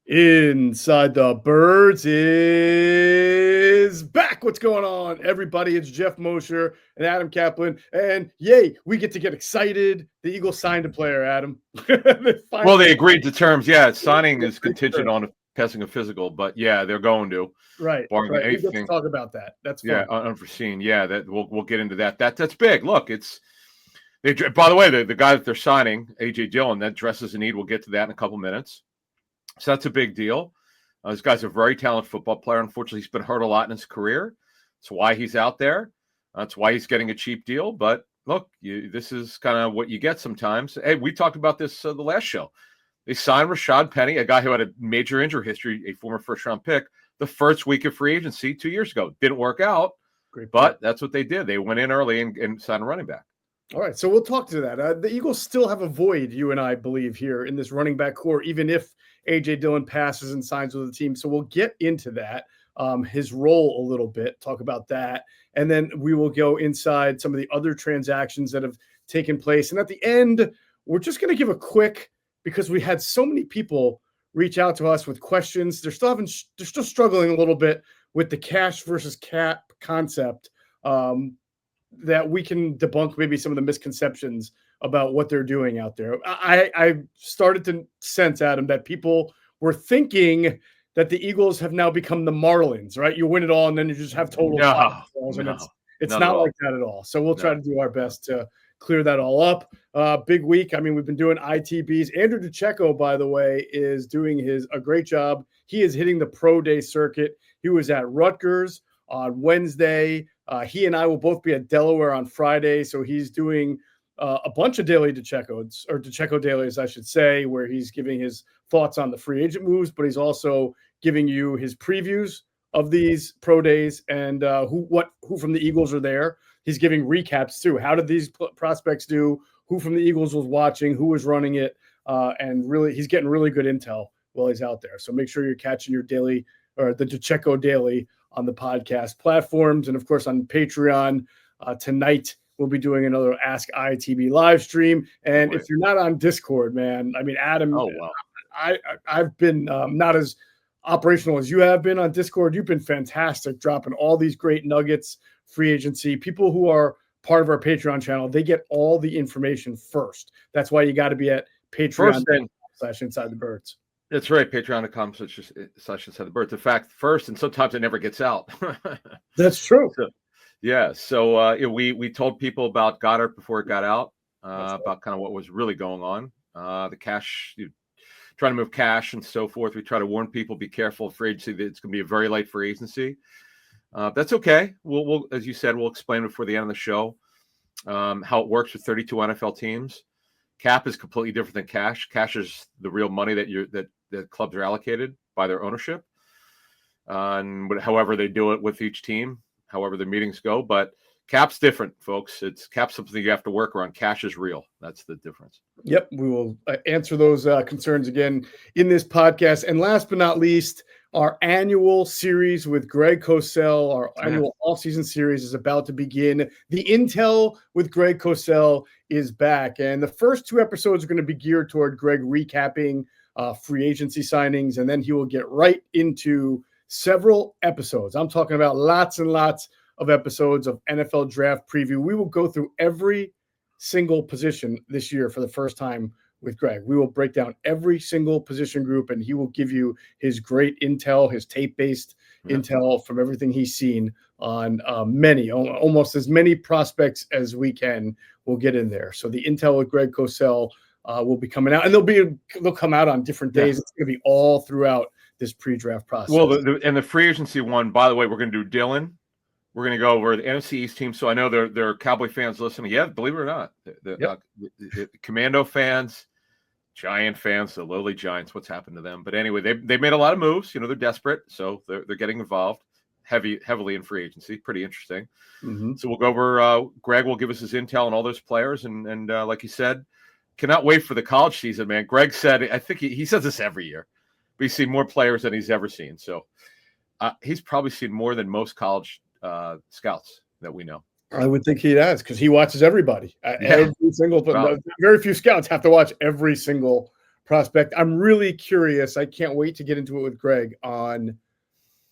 Inside the Birds is back. What's going on, everybody? It's Geoff Mosher and Adam Caplan. And yay, we get to get excited. The Eagles signed a player, Adam. Well, they agreed to terms. Yeah, signing is contingent on passing a physical, but yeah, they're going to. Right. Barring We get to anything. talk about that. That's fun. Yeah, unforeseen. Yeah, that we'll get into that. That's big. Look, by the way, the guy that they're signing, AJDillon, that dresses a need. We'll get to that in a couple minutes. So that's a big deal. This guy's a very talented football player. Unfortunately, he's been hurt a lot in his career. That's why he's out there. That's why he's getting a cheap deal. But look, this is kind of what you get sometimes. Hey, we talked about this the last show. They signed Rashad Penny, a guy who had a major injury history, a former first-round pick, the first week of free agency 2 years ago. Didn't work out, but that's what they did. They went in early and signed a running back. All right, so we'll talk to that. The Eagles still have a void, you and I believe, here in this running back core, even if AJDillon passes and signs with the team. So we'll get into that, his role a little bit, talk about that. And then we will go inside some of the other transactions that have taken place. And at the end, we're just going to give a quick, because we had so many people reach out to us with questions. They're still struggling a little bit with the cash versus cap concept. That we can debunk maybe some of the misconceptions about what they're doing out there. I started to sense, Adam, that people were thinking that the Eagles have now become the Marlins, right? You win it all, and then you just have total balls, and it's not like that at all. So we'll try to do our best to clear that all up. Big week. I mean, we've been doing ITBs. Andrew DeCecco, by the way, is doing a great job. He is hitting the pro day circuit. He was at Rutgers on Wednesday. He and I will both be at Delaware on Friday. So he's doing a bunch of daily DeCecco's, or DeCecco dailies, I should say, where he's giving his thoughts on the free agent moves, but he's also giving you his previews of these pro days and who from the Eagles are there. He's giving recaps too. How did these prospects do? Who from the Eagles was watching? Who was running it? And really, he's getting really good intel while he's out there. So make sure you're catching your daily, or the DeCecco daily, on the podcast platforms. And of course on Patreon. Tonight we'll be doing another Ask ITB live stream. And if you're not on Discord, man, I mean, Adam, I've been not as operational as you have been on Discord. You've been fantastic, dropping all these great nuggets, free agency. People who are part of our Patreon channel, they get all the information first. That's why you got to be at Patreon.com/Inside the Birds. That's right. Patreon.com/Inside the Birds. In fact, first, and sometimes it never gets out. That's true. So we told people about Goddard before it got out, about kind of what was really going on. The cash, trying to move cash and so forth. We try to warn people, be careful of free agency. It's going to be a very light free agency. That's okay. We'll, as you said, we'll explain before the end of the show how it works with 32 NFL teams. Cap is completely different than cash. Cash is the real money that clubs are allocated by their ownership, and however they do it with each team, however the meetings go. But cap's different, folks. Cap's something you have to work around. Cash is real. That's the difference. Yep, we will answer those concerns again in this podcast. And last but not least, our annual series with Greg Cosell, our annual offseason series is about to begin. The Intel with Greg Cosell is back. And the first 2 episodes are going to be geared toward Greg recapping free agency signings. And then he will get right into several episodes. I'm talking about lots and lots of episodes of NFL draft preview. We will go through every single position this year for the first time with Greg. We will break down every single position group, and he will give you his great intel, his tape-based intel from everything he's seen on almost as many prospects as we can. We'll get in there. So the intel with Greg Cosell will be coming out, and they'll come out on different days. It's going to be all throughout this pre-draft process. Well, the free agency one, by the way, we're going to do Dillon. We're going to go over the NFC East team. So I know there are Cowboy fans listening. Yeah, believe it or not, the Commando fans, Giant fans, the lowly Giants. What's happened to them? But anyway, they made a lot of moves. They're desperate, so they're getting involved heavily in free agency. Pretty interesting. Mm-hmm. So we'll go over. Greg will give us his intel on all those players, and like he said, cannot wait for the college season, man. Greg said, I think he says this every year, but he's seen more players than he's ever seen. So he's probably seen more than most college scouts that we know. I would think he does, because he watches everybody. Every single. Very few scouts have to watch every single prospect. I'm really curious. I can't wait to get into it with Greg on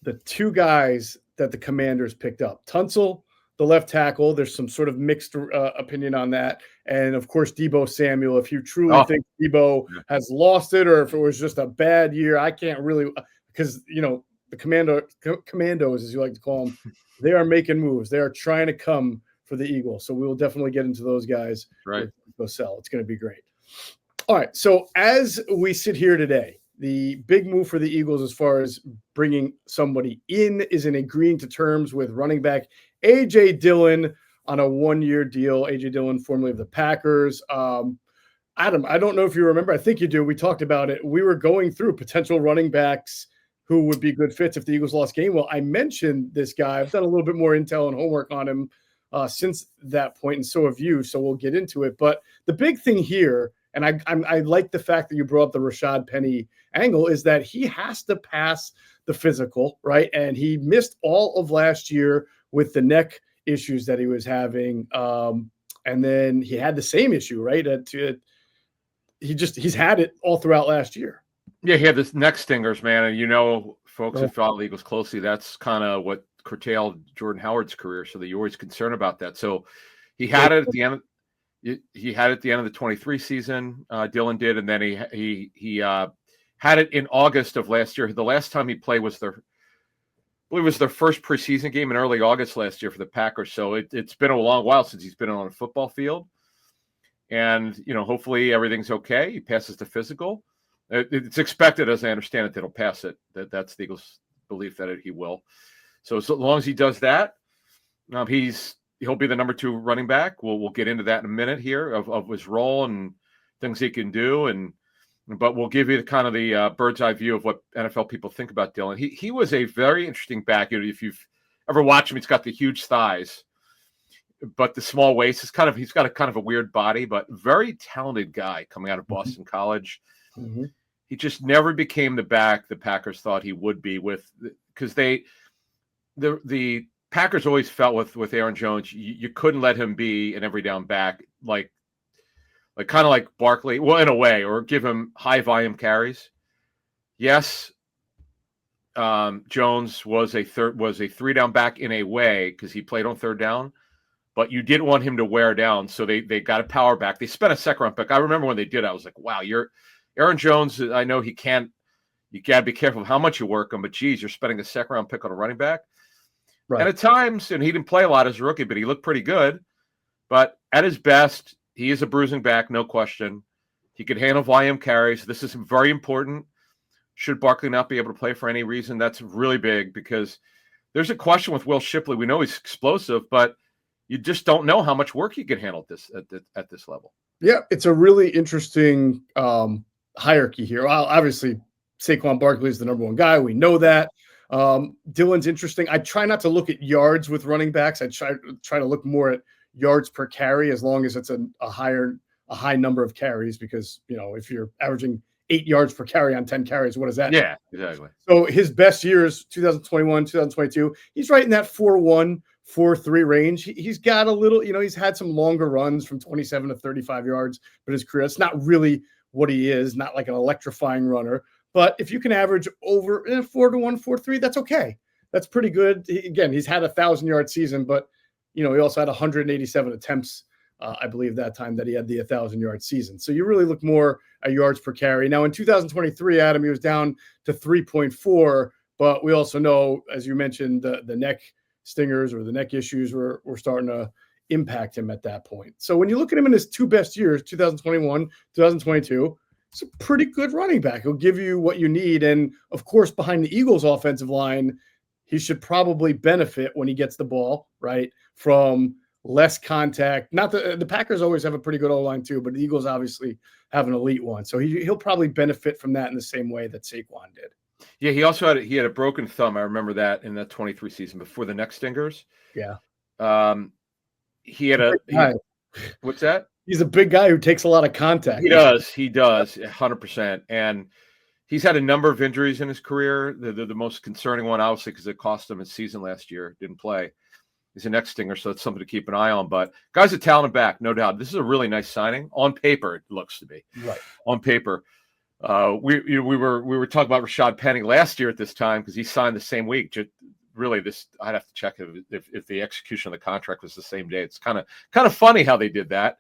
the two guys that the Commanders picked up. Tunsil, the left tackle. There's some sort of mixed opinion on that. And, of course, Deebo Samuel. If you truly think Deebo has lost it or if it was just a bad year, I can't really – because, the commandos, as you like to call them, they are making moves. They are trying to come for the Eagles. So we will definitely get into those guys. Right. It's going to be great. All right. So as we sit here today, the big move for the Eagles as far as bringing somebody in is in agreeing to terms with running back AJDillon on a 1-year deal. AJDillon, formerly of the Packers. Adam, I don't know if you remember. I think you do. We talked about it. We were going through potential running backs who would be good fits if the Eagles lost game. Well, I mentioned this guy. I've done a little bit more intel and homework on him since that point, and so have you. So we'll get into it. But the big thing here, and I like the fact that you brought up the Rashad Penny angle, is that he has to pass the physical, right? And he missed all of last year with the neck issues that he was having. And then he had the same issue, right? He's had it all throughout last year. Yeah, he had this neck stingers, man. And folks who follow the Eagles closely, that's kind of what curtailed Jordan Howard's career. So that you're always concerned about that. So he had it at the end. He had it at the end of the 23 season. Dillon did, and then he had it in August of last year. The last time he played was their first preseason game in early August last year for the Packers. So it's been a long while since he's been on a football field. And hopefully everything's okay. He passes the physical. It's expected, as I understand it, that he'll pass it. That's the Eagles' belief that he will. So as long as he does that, he'll be the number 2 running back. We'll get into that in a minute here of his role and things he can do. But we'll give you the bird's eye view of what NFL people think about Dillon. He was a very interesting back. If you've ever watched him, he's got the huge thighs, but the small waist. He's got a kind of a weird body, but very talented guy coming out of Boston College. Mm-hmm. He just never became the back the Packers thought he would be because the Packers always felt with Aaron Jones, you couldn't let him be an every down back, like kind of like Barkley, well, in a way, or give him high volume carries. Yes, Jones was a 3-down back in a way because he played on 3rd down, but you didn't want him to wear down, so they got a power back. They spent a 2nd-round pick. I remember when they did. I was like, wow, Aaron Jones. I know he can't. You got to be careful of how much you work him, but geez, you're spending a 2nd-round pick on a running back. Right. And at times, and he didn't play a lot as a rookie, but he looked pretty good. But at his best, he is a bruising back, no question. He could handle volume carries. This is very important. Should Barkley not be able to play for any reason? That's really big because there's a question with Will Shipley. We know he's explosive, but you just don't know how much work he can handle at this level. Yeah, it's a really interesting hierarchy here. Well, obviously, SaquonBarkley is the number 1 guy. We know that. Dillon's interesting. I try not to look at yards with running backs. I try to look more at yards per carry as long as it's a high number of carries because, if you're averaging 8 yards per carry on 10 carries, what is that? Yeah, exactly. So his best years, 2021, 2022, he's right in that 4.1, 4.3 range. He's got a little, he's had some longer runs from 27 to 35 yards, but his career, it's not really what he is, not like an electrifying runner. But if you can average over 4-1, 4.3, that's okay. That's pretty good. He's had a 1,000-yard season, but he also had 187 attempts, I believe, that time that he had the 1,000-yard season. So you really look more at yards per carry. Now in 2023, Adam, he was down to 3.4, but we also know, as you mentioned, the neck stingers or the neck issues were starting to impact him at that point. So when you look at him in his 2 best years, 2021, 2022. It's a pretty good running back. He'll give you what you need. And, of course, behind the Eagles' offensive line, he should probably benefit when he gets the ball, right, from less contact. Not the Packers always have a pretty good O-line too, but the Eagles obviously have an elite one. So he'll probably benefit from that in the same way that Saquon did. Yeah, he also had a broken thumb. I remember that in that 23 season before the neck stingers. Yeah. He had what's that? He's a big guy who takes a lot of contact. He does 100%. And he's had a number of injuries in his career. The most concerning one, obviously, because it cost him his season last year. Didn't play. He's a neck stinger, so it's something to keep an eye on. But guy's a talented back, no doubt. This is a really nice signing. On paper, it looks to be. Right. On paper. We were talking about Rashad Penny last year at this time because he signed the same week. Really, I'd have to check if the execution of the contract was the same day. It's kind of funny how they did that.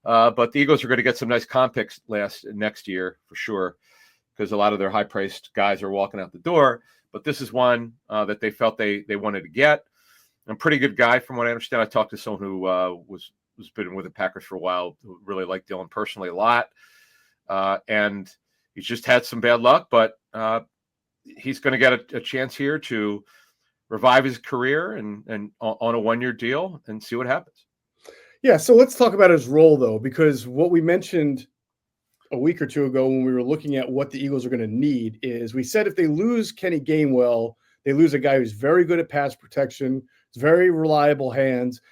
But the Eagles are going to get some nice comp picks next year for sure, because a lot of their high-priced guys are walking out the door. But this is one that they felt they wanted to get. A pretty good guy, from what I understand. I talked to someone who was been with the Packers for a while, who really liked Dillon personally a lot, and he's just had some bad luck. But he's going to get a chance here to revive his career and on a one-year deal and see what happens. Yeah, so let's talk about his role, though, because what we mentioned a week or two ago when we were looking at what the Eagles are going to need is we said if they lose Kenny Gainwell, they lose a guy who's very good at pass protection, very reliable hands,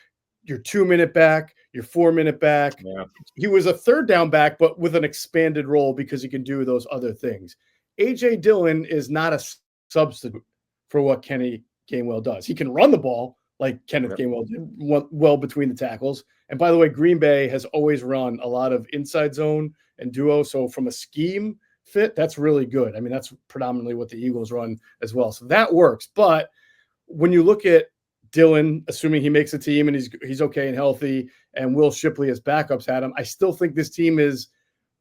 your 2-minute back, your 4-minute back. Yeah. He was a third down back, but with an expanded role because he can do those other things. AJDillon is not a substitute for what Kenny Gainwell does. He can run the ball like Kenneth Gainwell did well between the tackles. And by the way, Green Bay has always run a lot of inside zone and duo. So from a scheme fit, that's really good. I mean, that's predominantly what the Eagles run as well. So that works. But when you look at Dillon, assuming he makes a team and he's okay and healthy, and Will Shipley as backups at him, I still think this team is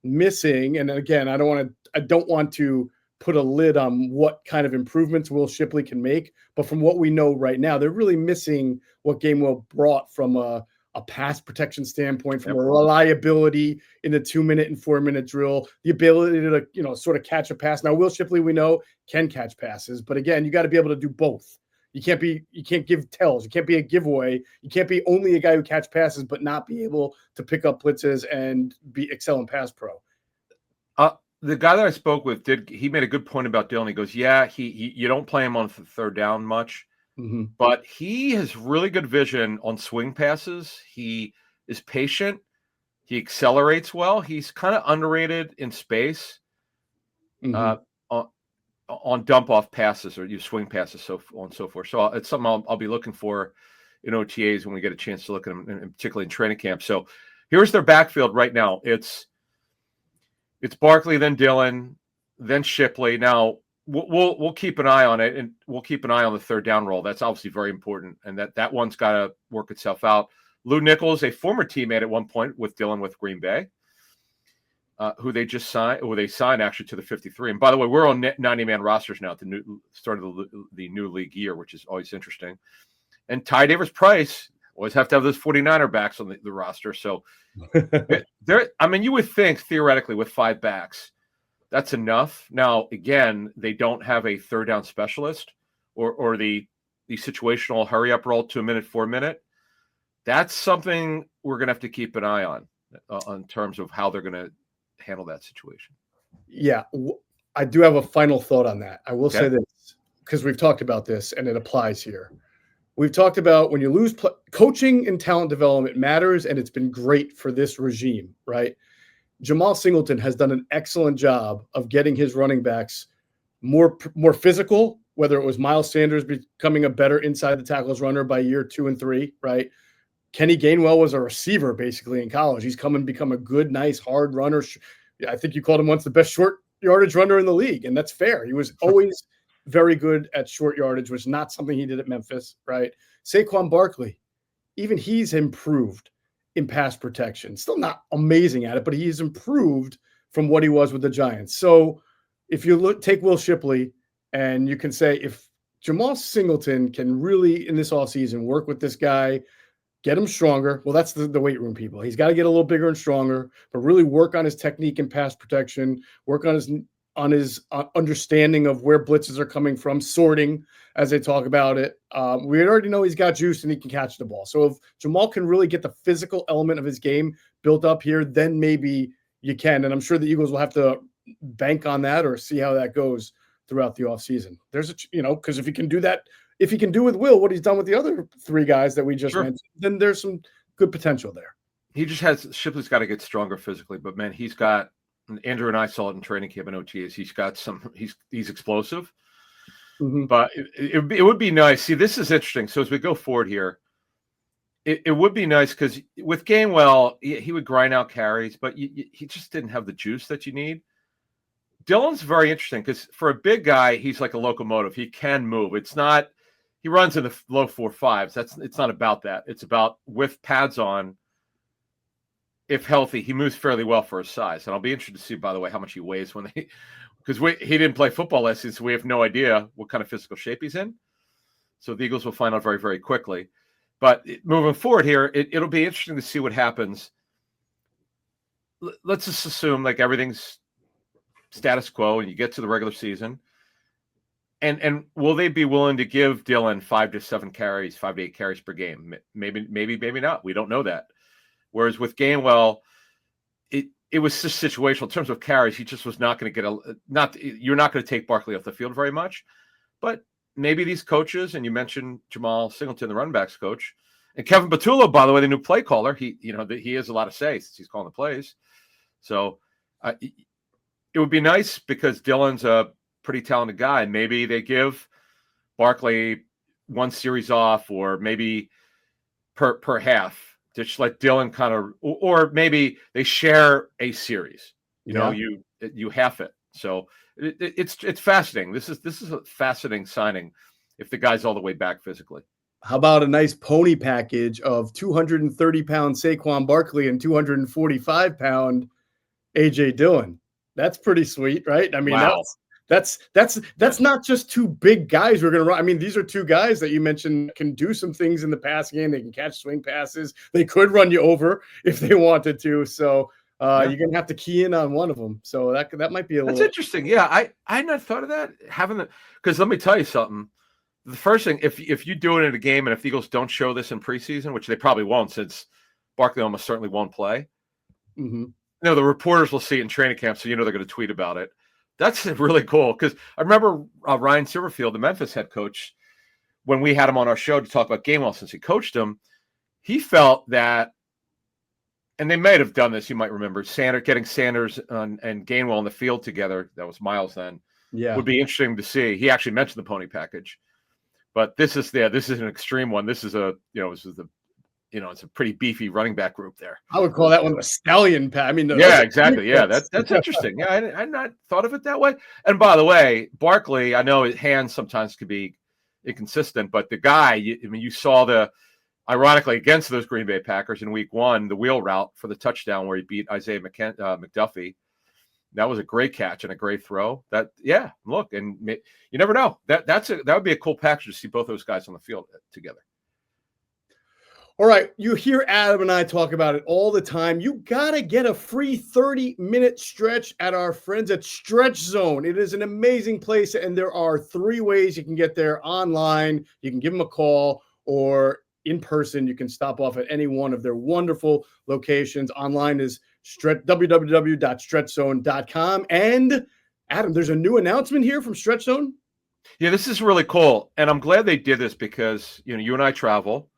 missing. And again, I don't want to put a lid on what kind of improvements Will Shipley can make. But from what we know right now, they're really missing what Gainwell brought from a pass protection standpoint, from a reliability in the 2-minute and 4-minute drill, the ability to, sort of catch a pass. Now, Will Shipley, we know, can catch passes, but again, you got to be able to do both. You can't give tells. You can't be a giveaway. You can't be only a guy who catch passes, but not be able to pick up blitzes and be excellent pass pro. The guy that I spoke with he made a good point about Dillon. He goes, yeah, you don't play him on third down much, but he has really good vision on swing passes. He is patient. He accelerates well. He's kind of underrated in space on dump off passes or you swing passes, so on and so forth. So it's something I'll be looking for in OTAs when we get a chance to look at them, and particularly in training camp. So here's their backfield right now. It's Barkley, then Dillon, then Shipley. Now we'll keep an eye on it, and we'll keep an eye on the third down role. That's obviously very important, and that one's got to work itself out. Lou Nichols, a former teammate at one point with Dillon with Green Bay, who they signed actually to the 53. And by the way, we're on 90-man rosters now at the start of the new league year, which is always interesting. And Ty Davis-Price, always have to have those 49er backs on the roster. So you would think theoretically with 5 backs, that's enough. Now, again, they don't have a third down specialist or the situational hurry up roll 2-minute, 4-minute. That's something we're going to have to keep an eye on in terms of how they're going to handle that situation. Yeah, I do have a final thought on that. I will say this because we've talked about this and it applies here. We've talked about when you lose coaching and talent development matters, and it's been great for this regime, right? Jamal Singleton has done an excellent job of getting his running backs more physical, whether it was Miles Sanders becoming a better inside the tackles runner by year 2 and 3, right? Kenny Gainwell was a receiver basically in college. He's come and become a good, nice, hard runner. I think you called him once the best short yardage runner in the league, and that's fair. He was always very good at short yardage, which is not something he did at Memphis, right? SaquonBarkley, even he's improved in pass protection. Still not amazing at it, but he's improved from what he was with the Giants. So if you take Will Shipley and you can say if Jamal Singleton can really in this offseason work with this guy, get him stronger. Well, that's the weight room people. He's got to get a little bigger and stronger, but really work on his technique and pass protection, work on his understanding of where blitzes are coming from, sorting as they talk about it. We already know he's got juice and he can catch the ball. So if Jamal can really get the physical element of his game built up here, then maybe you can. And I'm sure the Eagles will have to bank on that or see how that goes throughout the offseason. There's because if he can do that, if he can do with Will what he's done with the other 3 guys that we just mentioned, then there's some good potential there. Shipley's got to get stronger physically, but man, he's got, Andrew and I saw it in training camp and OTAs. He's got he's explosive, but it would be nice. See, this is interesting. So as we go forward here, it would be nice because with Gainwell, he would grind out carries, but he just didn't have the juice that you need. Dillon's very interesting because for a big guy, he's like a locomotive. He can move. It's not he runs in the low 4.5s. It's not about that. It's about with pads on, if healthy, he moves fairly well for his size. And I'll be interested to see, by the way, how much he weighs when they because he didn't play football last season, so we have no idea what kind of physical shape he's in. So the Eagles will find out very, very quickly. But moving forward here, it'll be interesting to see what happens. Let's just assume like everything's status quo and you get to the regular season. And will they be willing to give Dillon 5 to 7 carries, 5 to 8 carries per game? Maybe not. We don't know that. Whereas with Gainwell, it was just situational in terms of carries. He just was not going to get you're not going to take Barkley off the field very much. But maybe these coaches, and you mentioned Jamal Singleton, the running backs coach, and Kevin Patullo, by the way, the new play caller. He has a lot of say since he's calling the plays. So it would be nice because Dillon's a pretty talented guy. Maybe they give Barkley one series off, or maybe per half. Just let Dillon kind of, or maybe they share a series. You half it. So it's fascinating. This is a fascinating signing if the guy's all the way back physically. How about a nice pony package of 230-pound SaquonBarkley and 245-pound A.J. Dillon? That's pretty sweet, right? I mean, wow. That's not just two big guys we're going to run. I mean, these are two guys that you mentioned can do some things in the pass game. They can catch swing passes. They could run you over if they wanted to. So you're going to have to key in on one of them. So that might be That's interesting. Yeah, I had not thought of that. Because let me tell you something. The first thing, if you do it in a game and if the Eagles don't show this in preseason, which they probably won't since Barkley almost certainly won't play, the reporters will see it in training camp, so they're going to tweet about it. That's really cool because I remember Ryan Silverfield, the Memphis head coach, when we had him on our show to talk about Gainwell since he coached him, he felt that, and they might have done this, you might remember, getting Sanders and Gainwell in the field together, that was Miles then, would be interesting to see. He actually mentioned the pony package. But this is an extreme one. This is it's a pretty beefy running back group there. I would call that one the stallion pack. I mean, yeah, exactly. Yeah, that's interesting. Yeah, I had not thought of it that way. And by the way, Barkley, I know his hands sometimes could be inconsistent, but the guy, you saw ironically, against those Green Bay Packers in Week 1, the wheel route for the touchdown where he beat Isaiah McDuffie. That was a great catch and a great throw. Look, and you never know. That would be a cool package to see both those guys on the field together. All right, you hear Adam and I talk about it all the time. You got to get a free 30-minute stretch at our friends at Stretch Zone. It is an amazing place, and there are 3 ways you can get there: online, you can give them a call, or in person. You can stop off at any one of their wonderful locations. Online is www.stretchzone.com. And Adam, there's a new announcement here from Stretch Zone. Yeah, this is really cool, and I'm glad they did this because you and I travel.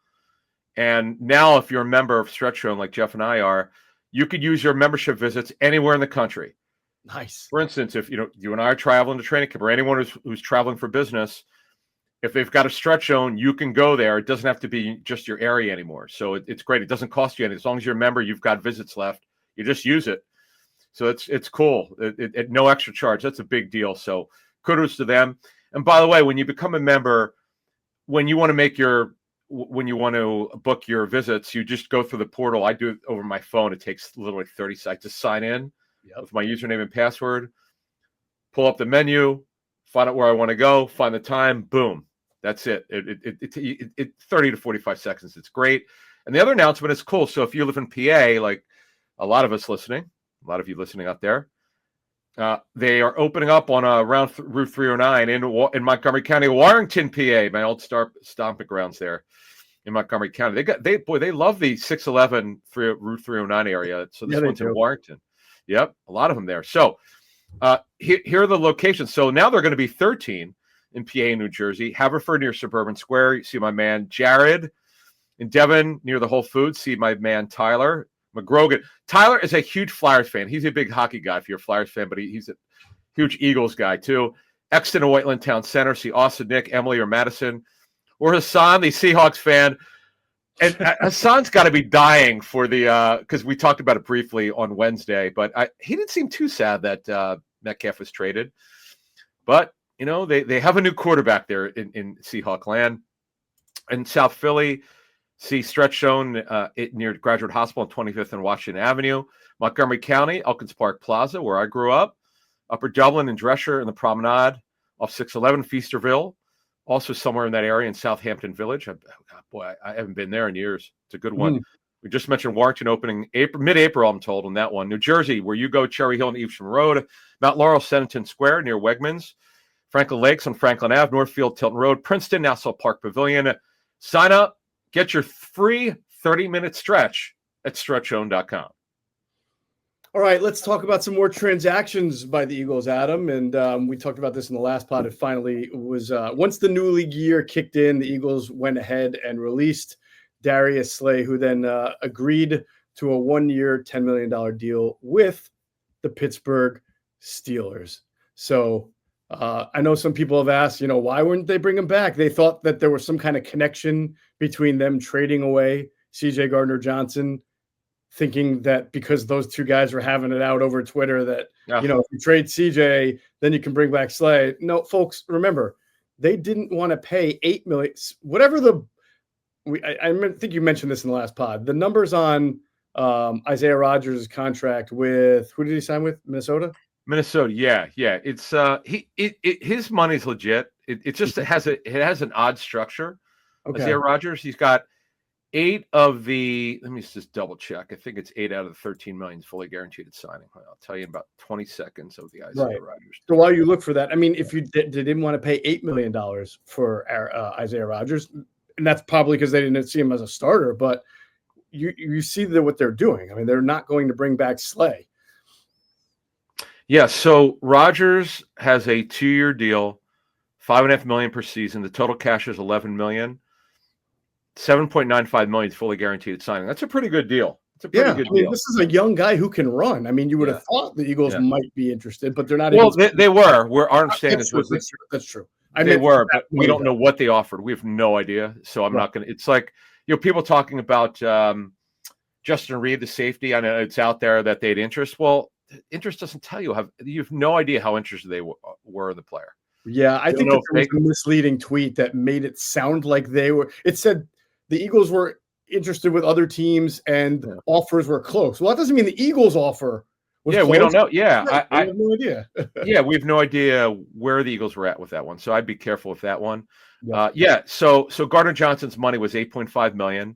And now if you're a member of Stretch Zone like Geoff and I are, you could use your membership visits anywhere in the country. Nice. For instance, if you and I are traveling to training camp, or anyone who's traveling for business, if they've got a Stretch Zone, you can go there. It doesn't have to be just your area anymore. So it's great. It doesn't cost you anything. As long as you're a member, you've got visits left. You just use it. So it's cool. It no extra charge. That's a big deal. So kudos to them. And by the way, when you become a member, when you want to book your visits, you just go through the portal. I do it over my phone. It takes literally 30 seconds to sign in with my username and password, pull up the menu, find out where I want to go, find the time, boom. That's it. It 30 to 45 seconds. It's great. And the other announcement is cool. So if you live in PA, like a lot of us listening, a lot of you listening out there, they are opening up on around Route 309 in Montgomery County, Warrington, PA, my old stomping grounds there in Montgomery County. They love the 611 Route 309 area. So this one's in Warrington. Yep, a lot of them there. So here are the locations. So now they're going to be 13 in PA and New Jersey. Haverford near Suburban Square. You see my man Jared. In Devon near the Whole Foods, see my man Tyler McGrogan. Tyler is a huge Flyers fan. He's a big hockey guy if you're a Flyers fan, but he's a huge Eagles guy too. Exton and Whiteland Town Center. See Austin, Nick, Emily, or Madison. Or Hassan, the Seahawks fan. And Hassan's got to be dying for the because we talked about it briefly on Wednesday, but he didn't seem too sad that Metcalf was traded. But, they have a new quarterback there in Seahawk land. In South Philly, see stretch shown near Graduate Hospital on 25th and Washington Avenue. Montgomery County, Elkins Park Plaza, where I grew up. Upper Dublin and Dresher in the Promenade off 611 Feasterville. Also somewhere in that area in Southampton Village. I haven't been there in years. It's a good one. We just mentioned Warrington opening mid-April, I'm told, on that one. New Jersey, where you go, Cherry Hill and Evesham Road. Mount Laurel, Sennington Square near Wegmans. Franklin Lakes on Franklin Ave, Northfield, Tilton Road. Princeton, Nassau Park Pavilion. Sign up. Get your free 30-minute stretch at stretchzone.com. All right, let's talk about some more transactions by the Eagles, Adam. And we talked about this in the last pod. It finally was once the new league year kicked in, the Eagles went ahead and released Darius Slay, who then agreed to a 1-year, $10 million deal with the Pittsburgh Steelers. So I know some people have asked, why wouldn't they bring him back? They thought that there was some kind of connection between them trading away CJ Gardner-Johnson, thinking that because those two guys were having it out over Twitter that, if you trade CJ, then you can bring back Slay. No, folks, remember, they didn't want to pay $8 million, whatever I think you mentioned this in the last pod. The numbers on Isaiah Rodgers' contract with, who did he sign with? Minnesota, yeah. It's his money's legit. It just has an odd structure. Okay. Isaiah Rodgers, he's got 8 of the. Let me just double check. I think it's 8 out of the 13 million fully guaranteed at signing. I'll tell you in about 20 seconds of the Isaiah Rodgers. So while you look for that, I mean, if you didn't want to pay $8 million for Isaiah Rodgers, and that's probably because they didn't see him as a starter, but you see what they're doing. I mean, they're not going to bring back Slay. Yeah, so Rodgers has a 2-year deal, $5.5 million per season. The total cash is $11 million. $7.95 million fully guaranteed at signing. That's a pretty good deal. It's a pretty good deal. This is a young guy who can run. I mean, you would have thought the Eagles might be interested, but they're not. Well, they were. Our understanding is that's true. They were, but we don't know what they offered. We have no idea. So I'm not going to. It's like people talking about Justin Reed, the safety. I know it's out there that they had interest. Well, interest doesn't tell you. You have no idea how interested they were in the player. Yeah, I think it was a misleading tweet that made it sound like they were. It said the Eagles were interested with other teams and offers were close. Well, that doesn't mean the Eagles offer was close. We don't know. Yeah, I have no idea. Yeah, we have no idea where the Eagles were at with that one. So I'd be careful with that one. So Gardner-Johnson's money was $8.5 million.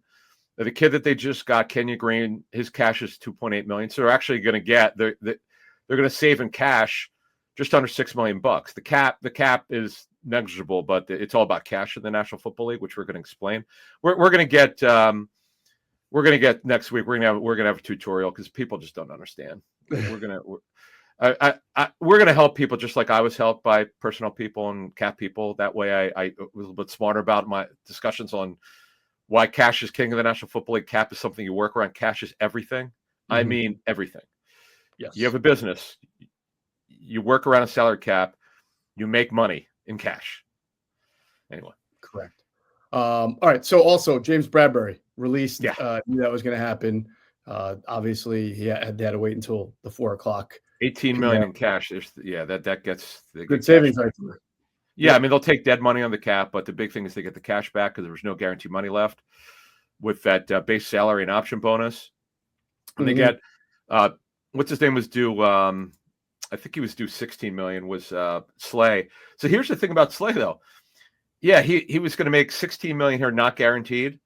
The kid that they just got, Kenyon Green, his cash is $2.8 million. So they're actually going to get they're going to save in cash just under $6 million. The cap is negligible, but it's all about cash in the National Football League, which we're going to explain. We're going to get next week. We're going to have a tutorial because people just don't understand. We're going to help people just like I was helped by personnel people and cap people. That way, I was a little bit smarter about my discussions on why cash is king of the National Football League. Cap is something you work around. Cash is everything. Mm-hmm. I mean everything. Yes. You have a business. You work around a salary cap. You make money in cash. Anyway. Correct. All right. So also James Bradbury released, knew that was going to happen. Obviously he had to wait until the 4:00. 18 million in cash. That gets good savings right there. Yeah. I mean, they'll take dead money on the cap, but the big thing is they get the cash back because there was no guaranteed money left with that base salary and option bonus. And they get, what's his name was due, I think he was due 16 million was Slay. So here's the thing about Slay though. Yeah, he was going to make 16 million here, not guaranteed,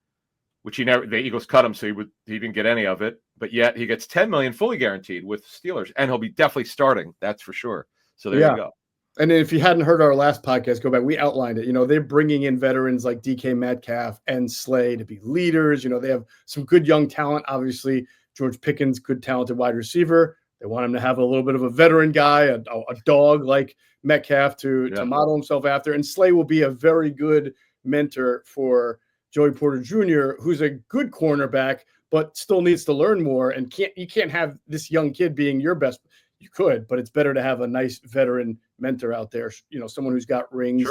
which the Eagles cut him, so he didn't get any of it. But yet he gets 10 million fully guaranteed with Steelers, and he'll be definitely starting. That's for sure. So there you go. And if you hadn't heard our last podcast, go back. We outlined it. They're bringing in veterans like DK Metcalf and Slay to be leaders. They have some good young talent. Obviously, George Pickens, good talented wide receiver. They want him to have a little bit of a veteran guy, a dog like Metcalf to model himself after. And Slay will be a very good mentor for Joey Porter Jr., who's a good cornerback, but still needs to learn more. And you can't have this young kid being your best. You could, but it's better to have a nice veteran mentor out there. Someone who's got rings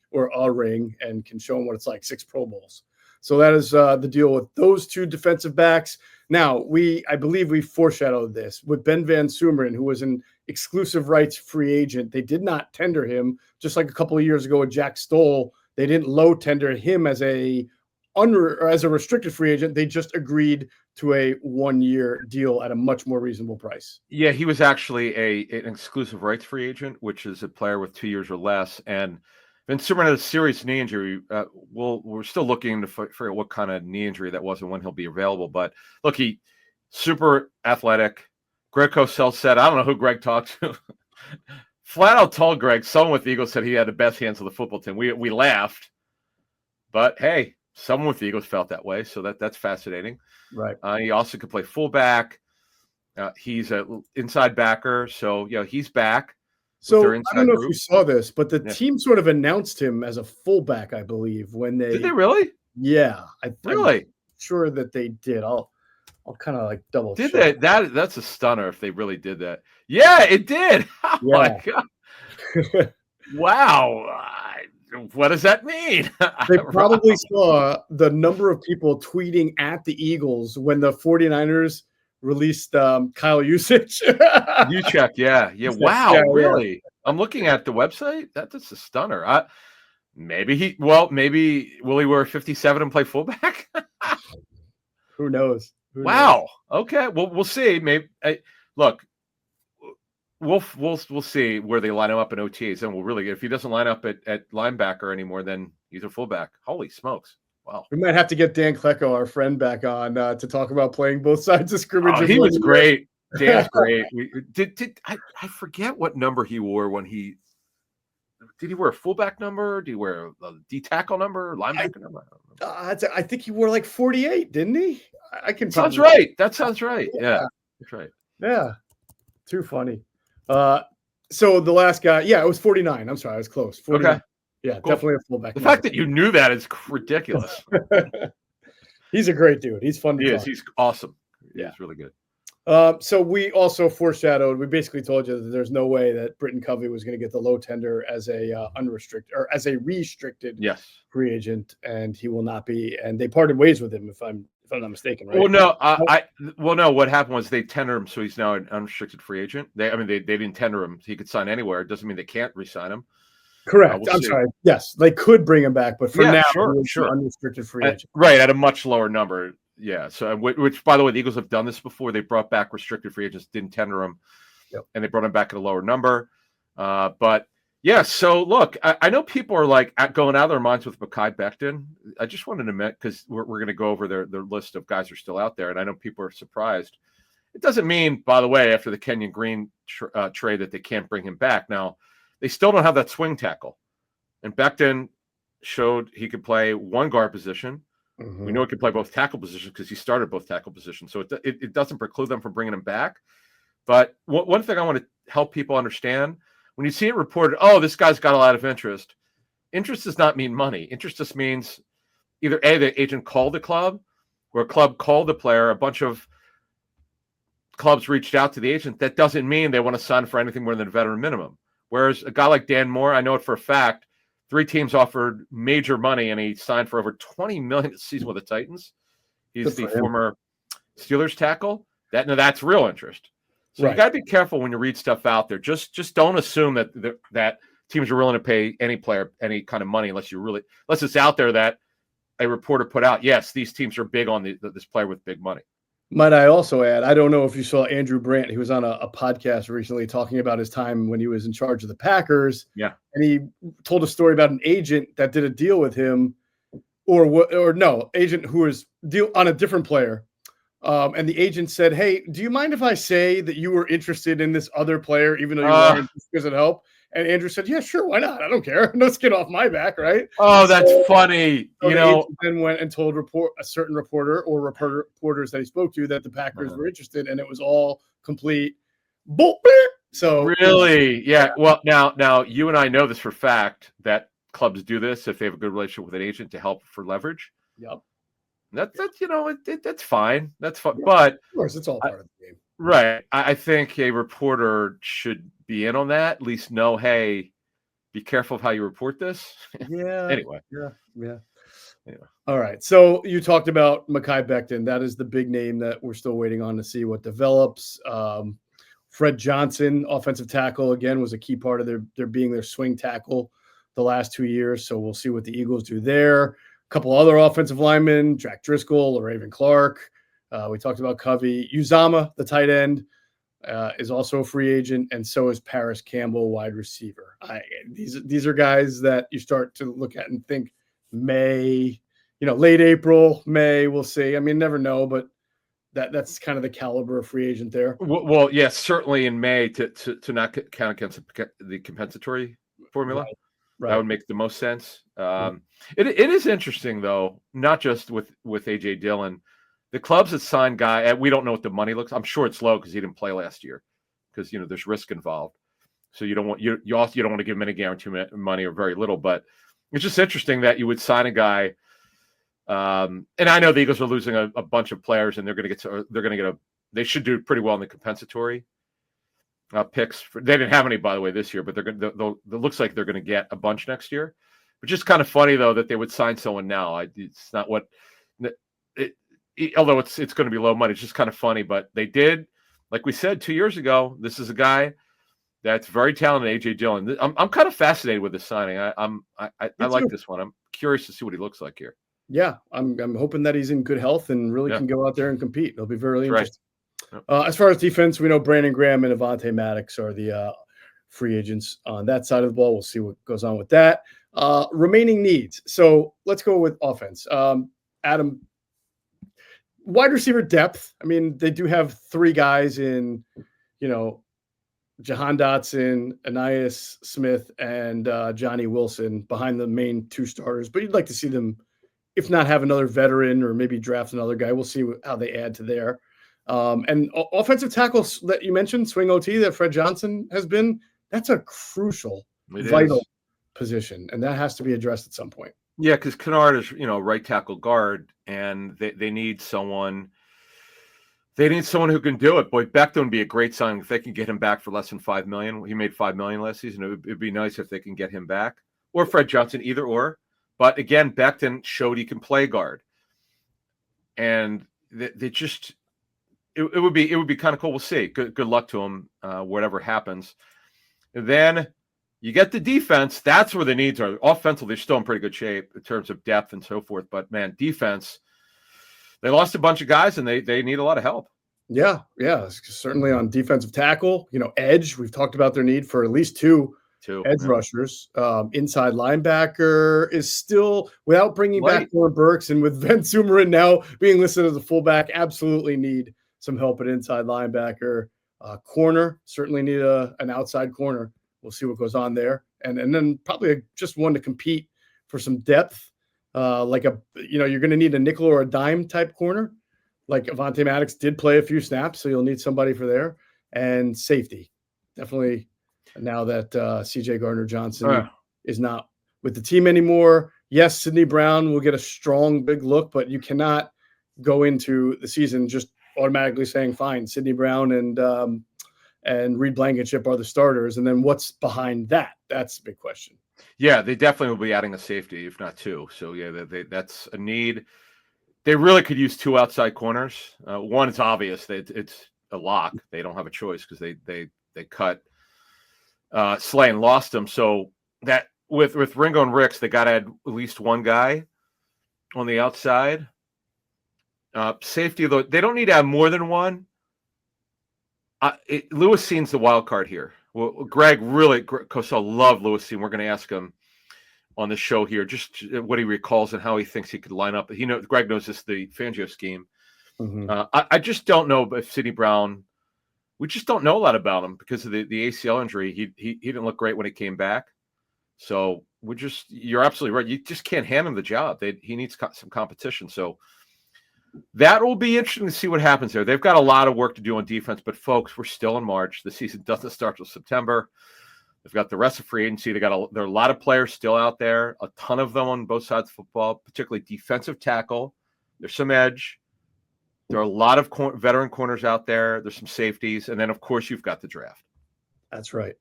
or a ring and can show him what it's like, 6 Pro Bowls. So that is the deal with those two defensive backs. Now, I believe we foreshadowed this with Ben Van Sumeren, who was an exclusive rights free agent. They did not tender him, just like a couple of years ago with Jack Stoll. They didn't low tender him as a restricted free agent. They just agreed to a 1-year deal at a much more reasonable price. Yeah, he was actually an exclusive rights free agent, which is a player with 2 years or less. And Vince Superman had a serious knee injury. We're still looking to figure out what kind of knee injury that was and when he'll be available. But look, he super athletic. Greg Cosell said, I don't know who Greg talked to. Flat out told Greg, someone with the Eagles said he had the best hands of the football team. We laughed, but hey, someone with the Eagles felt that way, so that's fascinating. Right. He also could play fullback. He's an inside backer, so he's back. So I don't know if you saw this, but the team sort of announced him as a fullback, I believe, when they did. They really? Yeah, really I'm sure that they did. I'll kind of like double check. Did they? That's a stunner if they really did that. Yeah, it did. Oh my God! Wow. What does that mean? They probably saw the number of people tweeting at the Eagles when the 49ers released Kyle Juszczyk. You check, yeah. Wow, really? Yeah. I'm looking at the website. That's a stunner. Maybe will he wear 57 and play fullback? Who knows? Wow. Okay. Well, we'll see. Maybe. Look, we'll see where they line him up in OTAs, and we'll really. If he doesn't line up at linebacker anymore, then he's a fullback. Holy smokes! Wow. We might have to get Dan Klecko, our friend, back on to talk about playing both sides of scrimmage. Oh, he was great. Dan's great. I forget what number he wore when he. Did he wear a fullback number? Did he wear a D tackle number? Linebacker number? I think he wore like 48, didn't he? I can. Sounds right. That sounds right. Yeah, that's right. Yeah, too funny. So the last guy, it was 49. I'm sorry, I was close. 49. Okay. Yeah, cool. Definitely a fullback. The fact that you knew that is ridiculous. He's a great dude. He's fun to talk. He's awesome. Yeah, he's really good. So we also foreshadowed. We basically told you that there's no way that Britton Covey was going to get the low tender as a unrestricted or as a restricted free agent, and he will not be. And they parted ways with him, if I'm not mistaken, right? Well, no, no. What happened was they tendered him, so he's now an unrestricted free agent. They didn't tender him. He could sign anywhere. It doesn't mean they can't re-sign him. Correct. I'm sorry. Yes, they could bring him back, but for now, sure. Unrestricted free agent. Right, at a much lower number. Yeah. So, which, by the way, the Eagles have done this before. They brought back restricted free agents, didn't tender them, and they brought them back at a lower number. But yeah. So look, I know people are like going out of their minds with Mekhi Becton. I just wanted to admit, because we're going to go over their list of guys who are still out there, and I know people are surprised. It doesn't mean, by the way, after the Kenyon Green trade that they can't bring him back. Now, they still don't have that swing tackle, and Becton showed he could play one guard position. Mm-hmm. We know he can play both tackle positions because he started both tackle positions. So it doesn't preclude them from bringing him back. But one thing I want to help people understand, when you see it reported, oh, this guy's got a lot of interest. Interest does not mean money. Interest just means either A, the agent called the club, or a club called the player. A bunch of clubs reached out to the agent. That doesn't mean they want to sign for anything more than a veteran minimum. Whereas a guy like Dan Moore, I know it for a fact, 3 teams offered major money, and he signed for over $20 million this season with the Titans. He's the former Steelers tackle. That's real interest. So you got to be careful when you read stuff out there. Just don't assume that teams are willing to pay any player any kind of money unless it's out there that a reporter put out. Yes, these teams are big on this player with big money. Might I also add, I don't know if you saw Andrew Brandt. He was on a podcast recently talking about his time when he was in charge of the Packers. Yeah. And he told a story about an agent that did a deal with him agent who was on a different player. And the agent said, hey, do you mind if I say that you were interested in this other player, even though you weren't, because it helped? And Andrew said, yeah, sure. Why not? I don't care. No skin off my back. Right. Oh, that's funny. So then went and told a certain reporter or reporters that he spoke to that the Packers were interested, and it was all complete bull. So really, yeah. Well, now you and I know this for a fact that clubs do this if they have a good relationship with an agent to help for leverage. Yep. That's fine. That's fine. Yeah, but of course, it's all part of the game. Right. I think a reporter should be in on that, at least know, hey, be careful of how you report this. Yeah. Anyway. Yeah. All right. So you talked about Mekhi Becton. That is the big name that we're still waiting on to see what develops. Fred Johnson, offensive tackle, again, was a key part of their being their swing tackle the last 2 years. So we'll see what the Eagles do there. A couple other offensive linemen, Jack Driscoll or Raven Clark. We talked about Covey. Uzama, the tight end, is also a free agent, and so is Paris Campbell, wide receiver. These are guys that you start to look at and think May, late April, May, we'll see. I mean, never know, but that's kind of the caliber of free agent there. Well, yes, certainly in May to not count against the compensatory formula. Right. That would make the most sense. It is interesting, though, not just with AJDillon. The clubs that sign guy, we don't know what the money looks. I'm sure it's low because he didn't play last year because there's risk involved. So you don't want you also don't want to give him any guarantee money or very little. But it's just interesting that you would sign a guy. And I know the Eagles are losing a bunch of players, and they should do pretty well in the compensatory picks. They didn't have any, by the way, this year, but it looks like they're going to get a bunch next year. Which is kind of funny though that they would sign someone now. It's not what. Although it's going to be low money, it's just kind of funny. But they did, like we said 2 years ago, this is a guy that's very talented, AJDillon. I'm kind of fascinated with this signing. I like this one. I'm curious to see what he looks like here. Yeah, I'm hoping that he's in good health and really can go out there and compete. It'll be very interesting. Right. As far as defense, we know Brandon Graham and Avonte Maddox are the free agents on that side of the ball. We'll see what goes on with that. Remaining needs. So let's go with offense. Adam, wide receiver depth. I mean, they do have 3 guys in, Jahan Dotson, Anais Smith, and Johnny Wilson behind the main 2 starters. But you'd like to see them, if not have another veteran or maybe draft another guy. We'll see how they add to there. And offensive tackles that you mentioned, swing OT that Fred Johnson has been, that's a crucial, vital position. And that has to be addressed at some point. Yeah, because Kennard is, right tackle guard, and they need someone. They need someone who can do it. Boy, Becton would be a great signing if they can get him back for less than $5 million. He made $5 million last season. It'd be nice if they can get him back, or Fred Johnson, either or. But again, Becton showed he can play guard, and they just it would be kind of cool. We'll see. Good luck to him, whatever happens. And then you get the defense. That's where the needs are. Offensively, they're still in pretty good shape in terms of depth and so forth. But man, defense, they lost a bunch of guys, and they need a lot of help. Yeah, certainly on defensive tackle. Edge. We've talked about their need for at least two edge rushers. Inside linebacker is still, without bringing back Warren Burks and with Van Sumeren now being listed as a fullback, absolutely need some help at inside linebacker. Corner, certainly need an outside corner. We'll see what goes on there. And then probably just one to compete for some depth. You're going to need a nickel or a dime type corner. Like Avonte Maddox did play a few snaps, so you'll need somebody for there. And safety. Definitely now that CJ Gardner-Johnson is not with the team anymore. Yes, Sidney Brown will get a strong, big look, but you cannot go into the season just automatically saying, fine, Sidney Brown and Reed Blankenship are the starters. And then what's behind that? That's the big question. Yeah, they definitely will be adding a safety, if not 2. So, yeah, that's a need. They really could use 2 outside corners. One, it's obvious that it's a lock. They don't have a choice because they cut Slay and lost him. So that with Ringo and Ricks, they got to add at least one guy on the outside. Safety, though, they don't need to have more than one. Lewis Seen's the wild card here. Well, Greg Cosell loved Lewis Seen. We're going to ask him on the show here just what he recalls and how he thinks he could line up. Greg knows the Fangio scheme. Mm-hmm. I just don't know if Sidney Brown. We just don't know a lot about him because of the ACL injury. He didn't look great when he came back. So you're absolutely right. You just can't hand him the job. He needs some competition. So that will be interesting to see what happens there. They've got a lot of work to do on defense, but folks, we're still in March. The season doesn't start till September. They've got the rest of free agency. There are a lot of players still out there, a ton of them on both sides of football, particularly defensive tackle. There's some edge. There are a lot of veteran corners out there. There's some safeties. And then, of course, you've got the draft. That's right.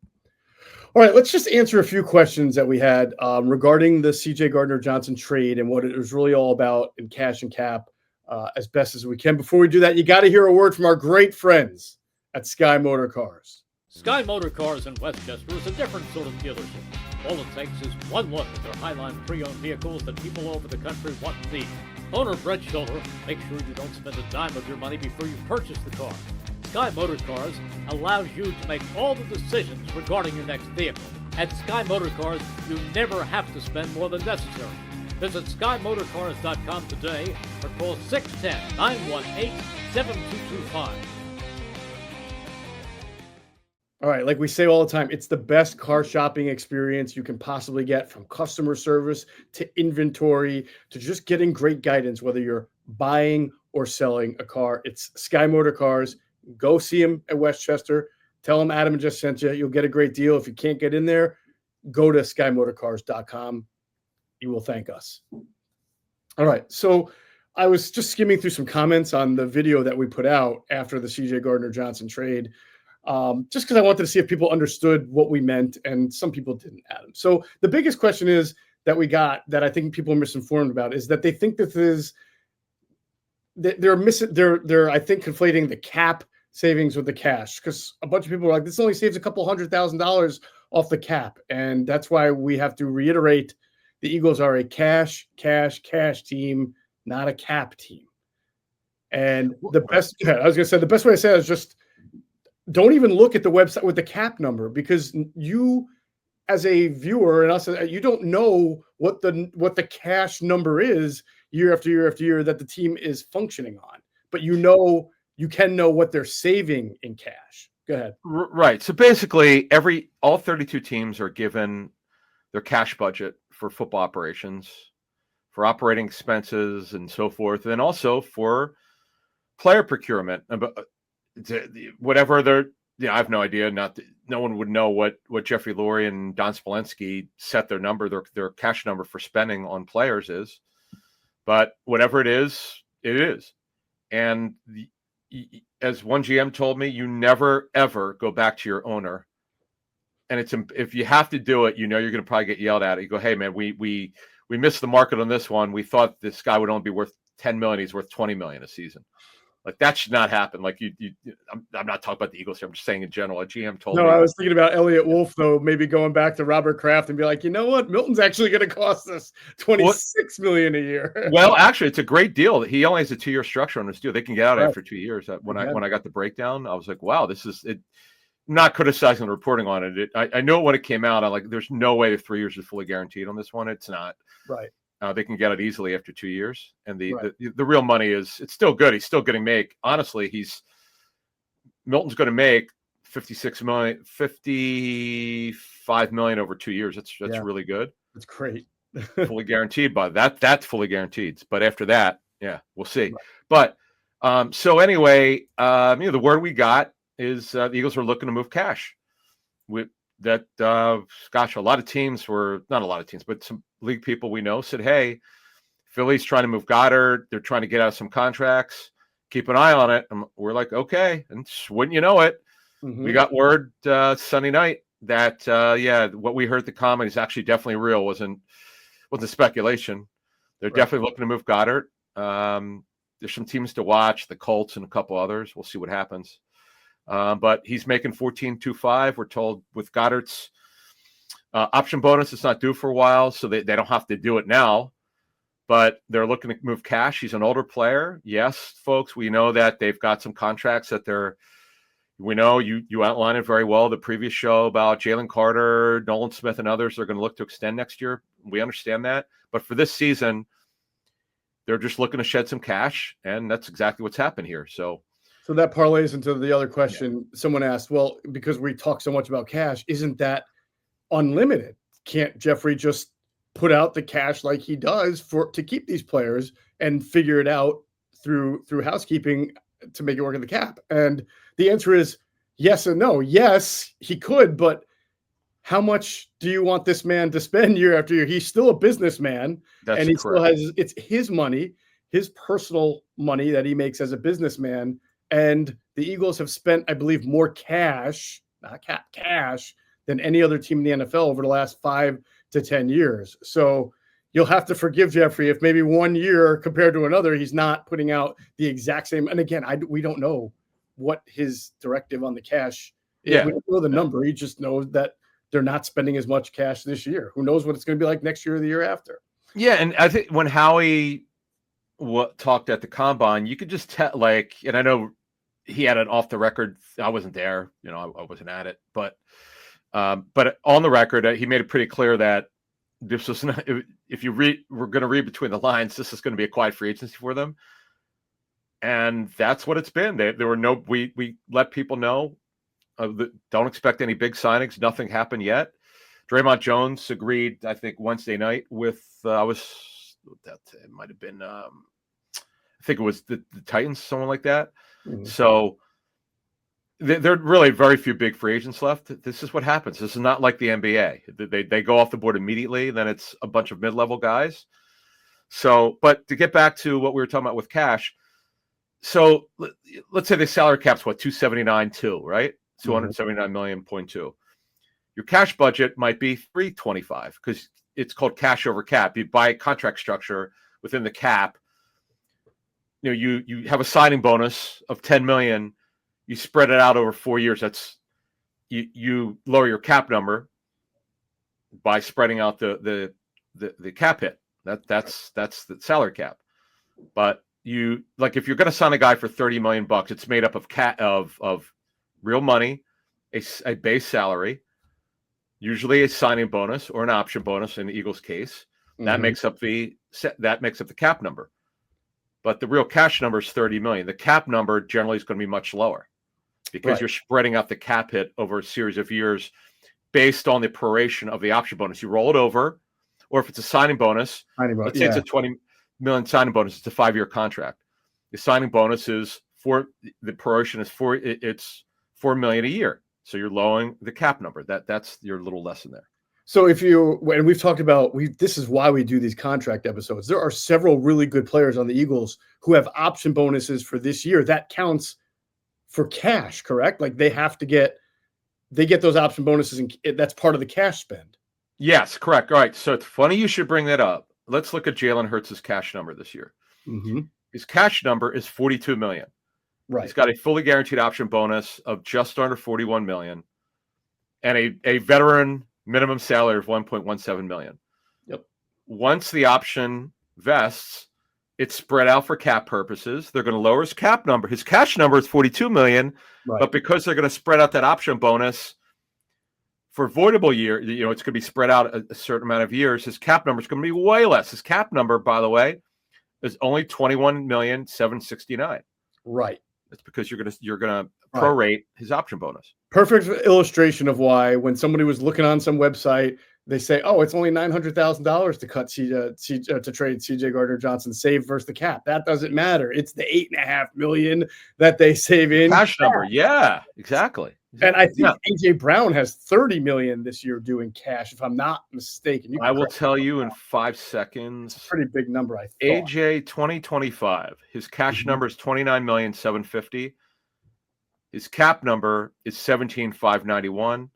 All right, let's just answer a few questions that we had regarding the CJ Gardner-Johnson trade and what it was really all about in cash and cap as best as we can. Before we do that, you got to hear a word from our great friends at Sky Motor Cars. Sky Motor Cars in Westchester is a different sort of dealership. All it takes is one look at their Highline pre-owned vehicles that people all over the country want and need. Owner Brett Schulter, make sure you don't spend a dime of your money before you purchase the car. Sky Motor Cars allows you to make all the decisions regarding your next vehicle. At Sky Motor Cars, you never have to spend more than necessary. Visit SkyMotorCars.com today or call 610-918-7225. All right, like we say all the time, it's the best car shopping experience you can possibly get, from customer service to inventory to just getting great guidance, whether you're buying or selling a car. It's Sky Motor Cars. Go see them at Westchester. Tell them Adam just sent you. You'll get a great deal. If you can't get in there, go to SkyMotorCars.com. You will thank us. All right, so I was just skimming through some comments on the video that we put out after the CJ Gardner-Johnson trade. Just because I wanted to see if people understood what we meant, and some people didn't, Adam. So the biggest question is that we got, that I think people are misinformed about, is that they think this is, they're I think conflating the cap savings with the cash, because a bunch of people are like, this only saves a couple $100,000 off the cap. And that's why we have to reiterate, the Eagles are a cash team, not a cap team. And the best, I was going to say, the best way to say it is just, don't even look at the website with the cap number, because you, as a viewer, and us, you don't know what the cash number is year after year after year that the team is functioning on. But you can know what they're saving in cash. Go ahead. Right. So basically, all 32 teams are given their cash budget for football operations, for operating expenses, and so forth, and also for player procurement. Whatever they're, I have no idea. No one would know what Jeffrey Lurie and Don Spolensky set their number, their cash number for spending on players is. But whatever it is, it is. And as one GM told me, you never ever go back to your owner. And if you have to do it, you're going to probably get yelled at. You go, hey man, we missed the market on this one. We thought this guy would only be worth $10 million. He's worth $20 million a season. Like, that should not happen. Like, I'm not talking about the Eagles here. I'm just saying in general. A GM told me. No, I was thinking about Elliot Wolf, though, maybe going back to Robert Kraft and be like, you know what? Milton's actually going to cost us $26 million a year. Well, actually, it's a great deal. He only has a 2-year structure on this deal. They can get out after 2 years. When I got the breakdown, I was like, wow, this is it. Not criticizing the reporting on it. I know when it came out, I'm like, there's no way 3 years is fully guaranteed on this one. It's not. Right. They can get it easily after 2 years, and the real money it's still good. He's still getting make. Honestly, Milton's going to make $55 million over 2 years. That's really good. That's great. Fully guaranteed, but that's fully guaranteed. But after that, we'll see. Right. But so anyway, the word we got is the Eagles are looking to move cash. A lot of teams not a lot of teams, but some league people we know said, hey, Philly's trying to move Goddard. They're trying to get out some contracts. Keep an eye on it. And we're like, okay. And wouldn't you know it, we got word Sunday night that, what we heard at the comment is actually definitely real. Wasn't speculation. They're definitely looking to move Goddard. There's some teams to watch, the Colts and a couple others. We'll see what happens. But he's making $14.25. We're told with Goddard's option bonus, it's not due for a while, so they don't have to do it now. But they're looking to move cash. He's an older player. Yes, folks, we know that they've got some contracts that we know you outlined it very well the previous show about Jalen Carter, Nolan Smith, and others are going to look to extend next year. We understand that. But for this season, they're just looking to shed some cash, and that's exactly what's happened here. So that parlays into the other question. Someone asked, well, because we talk so much about cash, isn't that unlimited? Can't Jeffrey just put out the cash like he does to keep these players and figure it out through housekeeping to make it work in the cap? And the answer is yes and no. Yes, he could, but how much do you want this man to spend year after year? He's still a businessman, and he still has, it's his money, his personal money that he makes as a businessman. And the Eagles have spent, I believe, more cash, not cash, than any other team in the NFL over the last 5 to 10 years. So you'll have to forgive Jeffrey if maybe 1 year compared to another, he's not putting out the exact same. And again, we don't know what his directive on the cash is. Yeah. We don't know the number. He just knows that they're not spending as much cash this year. Who knows what it's going to be like next year or the year after? Yeah, and I think when Howie talked at the combine, you could just tell, like, and I know he had an off the record. I wasn't there, I wasn't at it, but on the record, he made it pretty clear that this was not. If we're going to read between the lines, this is going to be a quiet free agency for them, and that's what it's been. There were no. We let people know. Don't expect any big signings. Nothing happened yet. Draymond Jones agreed, I think, Wednesday night with it might have been I think it was the Titans, someone like that. Mm-hmm. So there are really very few big free agents left. This is what happens. This is not like the NBA. They go off the board immediately. Then it's a bunch of mid-level guys. So, but to get back to what we were talking about with cash, so let's say the salary cap's 279.2, right? 279 million point two. Your cash budget might be 325 because it's called cash over cap. You buy a contract structure within the cap. You have a signing bonus of 10 million. You spread it out over 4 years. That's you lower your cap number by spreading out the cap hit. That's the salary cap. But if you're going to sign a guy for $30 million, it's made up of real money, a base salary, usually a signing bonus or an option bonus in the Eagles' case. That makes up the cap number. But the real cash number is 30 million. The cap number generally is going to be much lower because you're spreading out the cap hit over a series of years based on the proration of the option bonus. You roll it over, or if it's a signing bonus, let's say it's a 20 million signing bonus, it's a 5-year contract. The signing bonus is the proration is it's $4 million a year. So you're lowering the cap number. That's your little lesson there. So and we've talked about, this is why we do these contract episodes. There are several really good players on the Eagles who have option bonuses for this year. That counts for cash, correct? Like they get those option bonuses and that's part of the cash spend. Yes, correct. All right. So it's funny you should bring that up. Let's look at Jalen Hurts' cash number this year. Mm-hmm. His cash number is 42 million. Right. He's got a fully guaranteed option bonus of just under 41 million and a veteran minimum salary of 1.17 million. Yep. Once the option vests, it's spread out for cap purposes. They're going to lower his cap number. His cash number is 42 million, but because they're going to spread out that option bonus for voidable year, it's going to be spread out a certain amount of years. His cap number is going to be way less. His cap number, by the way, is only 21,769,000. Right. It's because you're gonna prorate his option bonus. Perfect illustration of why when somebody was looking on some website, they say, "Oh, it's only $900,000 to cut to trade CJ Gardner-Johnson, save versus the cap." That doesn't matter. It's the $8.5 million that they save in cash number. Yeah, exactly. And I think AJ Brown has 30 million this year doing cash, if I'm not mistaken. I will tell you in 5 seconds. It's a pretty big number, I thought. AJ 2025. His cash number is 29,750,000. His cap number is 17,591.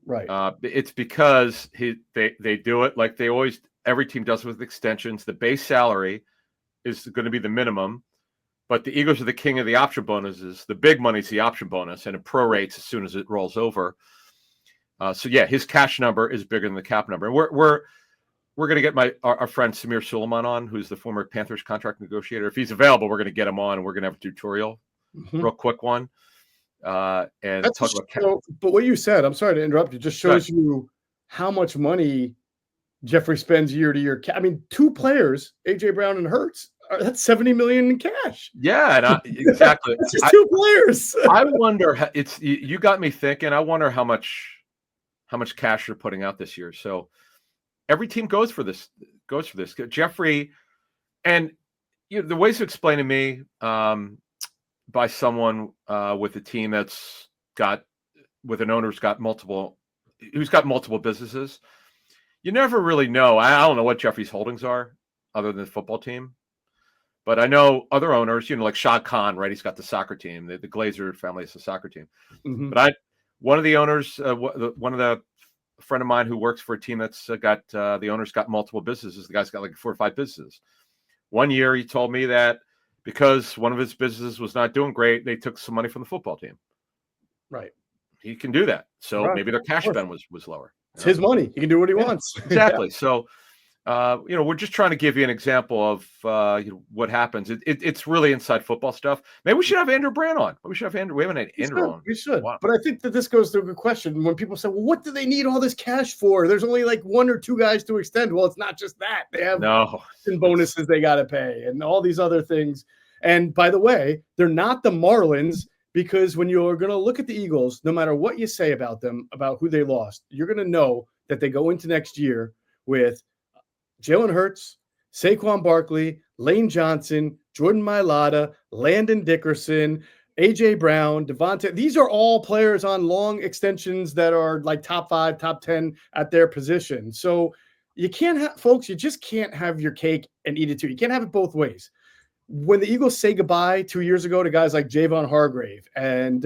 Right. It's because they do it like they always. Every team does with extensions. The base salary is going to be the minimum. But the Eagles are the king of the option bonuses. The big money is the option bonus, and it prorates as soon as it rolls over. His cash number is bigger than the cap number. And we're going to get our friend Samir Suleiman on, who's the former Panthers contract negotiator. If he's available, we're going to get him on, and we're going to have a tutorial, real quick one, and that's talk about. But what you said, I'm sorry to interrupt you, just shows you how much money Jeffrey spends year to year. I mean, 2 players, AJ Brown and Hurts. That's 70 million in cash. Yeah, and exactly. It's just 2 players. I wonder. You got me thinking. I wonder how much cash you're putting out this year. So every team goes for this. Jeffrey, and the ways to explain to me by someone with a team that's with an owner who's got multiple businesses. You never really know. I don't know what Jeffrey's holdings are other than the football team. But I know other owners, like Shad Khan, right? He's got the soccer team. The Glazer family is the soccer team. Mm-hmm. But one of the owners, a friend of mine who works for a team that's the owner's got multiple businesses. The guy's got like 4 or 5 businesses. One year he told me that because one of his businesses was not doing great. They took some money from the football team. Right. He can do that. So Right. maybe their cash spend was lower. It's his money. He can do what he wants. Exactly. So, we're just trying to give you an example of what happens. It's really inside football stuff. Maybe we should have Andrew Brand on. We should have Andrew. We haven't had Andrew on. We should. Wow. But I think that this goes to a good question. When people say, well, what do they need all this cash for? There's only like 1 or 2 guys to extend. Well, it's not just that. They have bonuses they got to pay and all these other things. And by the way, they're not the Marlins, because when you're going to look at the Eagles, no matter what you say about them, about who they lost, you're going to know that they go into next year with Jalen Hurts, SaquonBarkley, Lane Johnson, Jordan Mailata, Landon Dickerson, A.J. Brown, Devontae. These are all players on long extensions that are like top 5, top 10 at their position. So you can't have, folks, you just can't have your cake and eat it too. You can't have it both ways. When the Eagles say goodbye 2 years ago to guys like Javon Hargrave and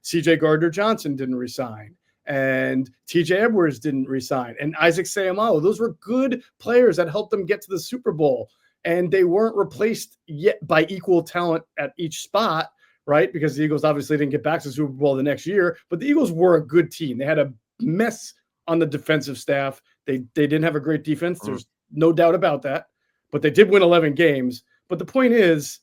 C.J. Gardner-Johnson didn't resign, and T.J. Edwards didn't resign, and Isaac Seumalo, those were good players that helped them get to the Super Bowl, and they weren't replaced yet by equal talent at each spot, right? Because the Eagles obviously didn't get back to the Super Bowl the next year, but the Eagles were a good team. They had a mess on the defensive staff. They didn't have a great defense. There's no doubt about that, but they did win 11 games. But the point is,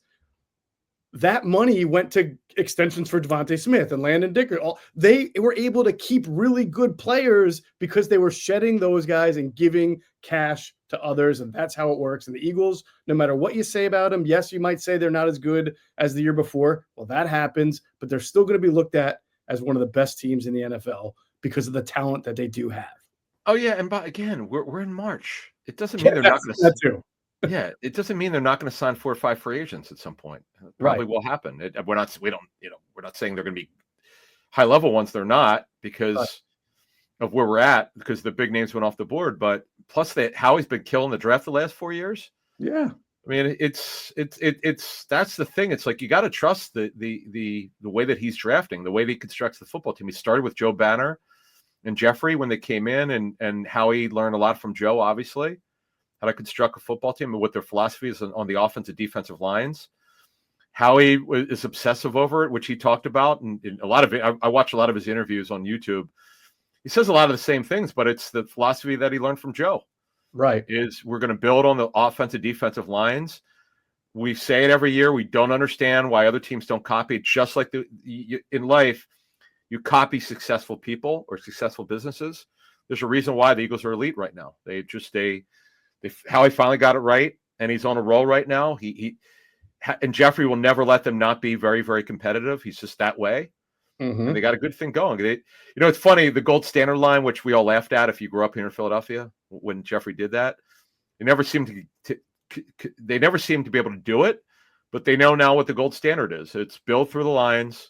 that money went to extensions for Devontae Smith and Landon Dickerson. They were able to keep really good players because they were shedding those guys and giving cash to others, and that's how it works. And the Eagles, no matter what you say about them, yes, you might say they're not as good as the year before. Well, that happens, but they're still going to be looked at as one of the best teams in the NFL because of the talent that they do have. Oh, yeah, and again, we're in March. It doesn't mean they're not going to. That too. Yeah, it doesn't mean they're not going to sign 4 or 5 free agents at some point. It probably will happen. We're not saying they're going to be high level ones. They're not, because of where we're at, because the big names went off the board. But plus Howie's been killing the draft the last 4 years. Yeah, I mean, it's that's the thing. It's like you got to trust the way that he's drafting, the way that he constructs the football team. He started with Joe Banner and Jeffrey when they came in, and Howie learned a lot from Joe, obviously, how to construct a football team and what their philosophy is on the offensive defensive lines. Howie is obsessive over it, which he talked about. And a lot of it, I watch a lot of his interviews on YouTube. He says a lot of the same things, but it's the philosophy that he learned from Joe. Right. Is we're going to build on the offensive defensive lines. We say it every year. We don't understand why other teams don't copy it. Just like in life, you copy successful people or successful businesses. There's a reason why the Eagles are elite right now. Howie finally got it right, and he's on a roll right now. And Jeffrey will never let them not be very, very competitive. He's just that way. Mm-hmm. And they got a good thing going. It's funny, the gold standard line, which we all laughed at if you grew up here in Philadelphia, when Jeffrey did that, they never seemed to be able to do it, but they know now what the gold standard is. It's build through the lines,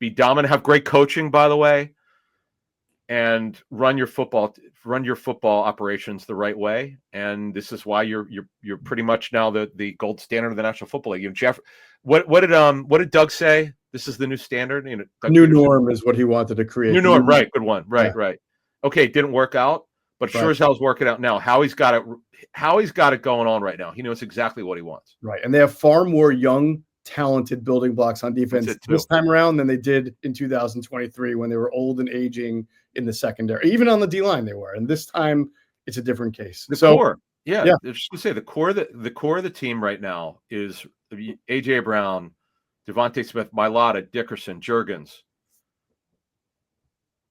be dominant, have great coaching, by the way, and run your football operations the right way. And this is why you're pretty much now the gold standard of the National Football League. Jeff, what did Doug say? This is the new standard. New norm is what he wanted to create. New norm, right? Good one. Right. Okay, it didn't work out, but sure as hell is working out now. Howie's got it going on right now. He knows exactly what he wants. Right, and they have far more young, talented building blocks on defense this time around than they did in 2023 when they were old and aging in the secondary. Even on the D-line they were, and this time it's a different case. The core, I was just gonna say the core of the team right now is A.J. Brown, Devontae Smith, Mailata, Dickerson, Juergens,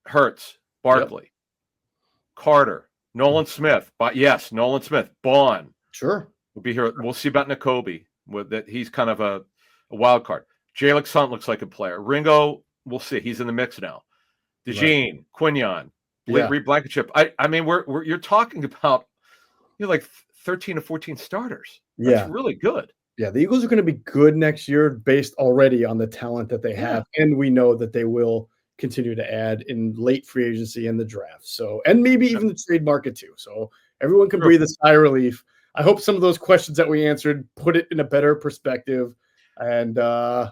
Hurts, Barkley, Carter, Nolan Smith. But yes, Nolan Smith, Bond. Sure, will be here. We'll see about Nakobe. That he's kind of a wild card. Jalen Hunt looks like a player. Ringo, we'll see. He's in the mix now. DeJean, Quinion, Reed Blankenship. I mean, you're talking about like 13 to 14 starters. That's really good. Yeah, the Eagles are going to be good next year based already on the talent that they have, and we know that they will continue to add in late free agency and the draft. So, and maybe even the trade market too. So everyone can breathe a sigh of relief. I hope some of those questions that we answered put it in a better perspective, and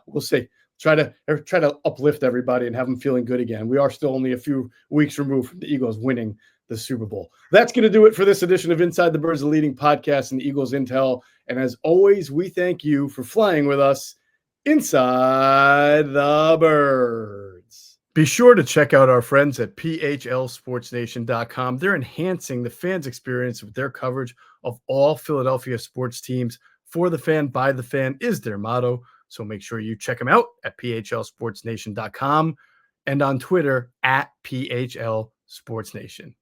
we'll see. Try to uplift everybody and have them feeling good again. We are still only a few weeks removed from the Eagles winning the Super Bowl. That's going to do it for this edition of Inside the Birds, the leading podcast in the Eagles intel. And as always, we thank you for flying with us inside the birds. Be sure to check out our friends at PHLSportsNation.com. They're enhancing the fans' experience with their coverage of all Philadelphia sports teams. For the fan, by the fan is their motto. So make sure you check them out at PHLSportsNation.com and on Twitter at PHLSportsNation.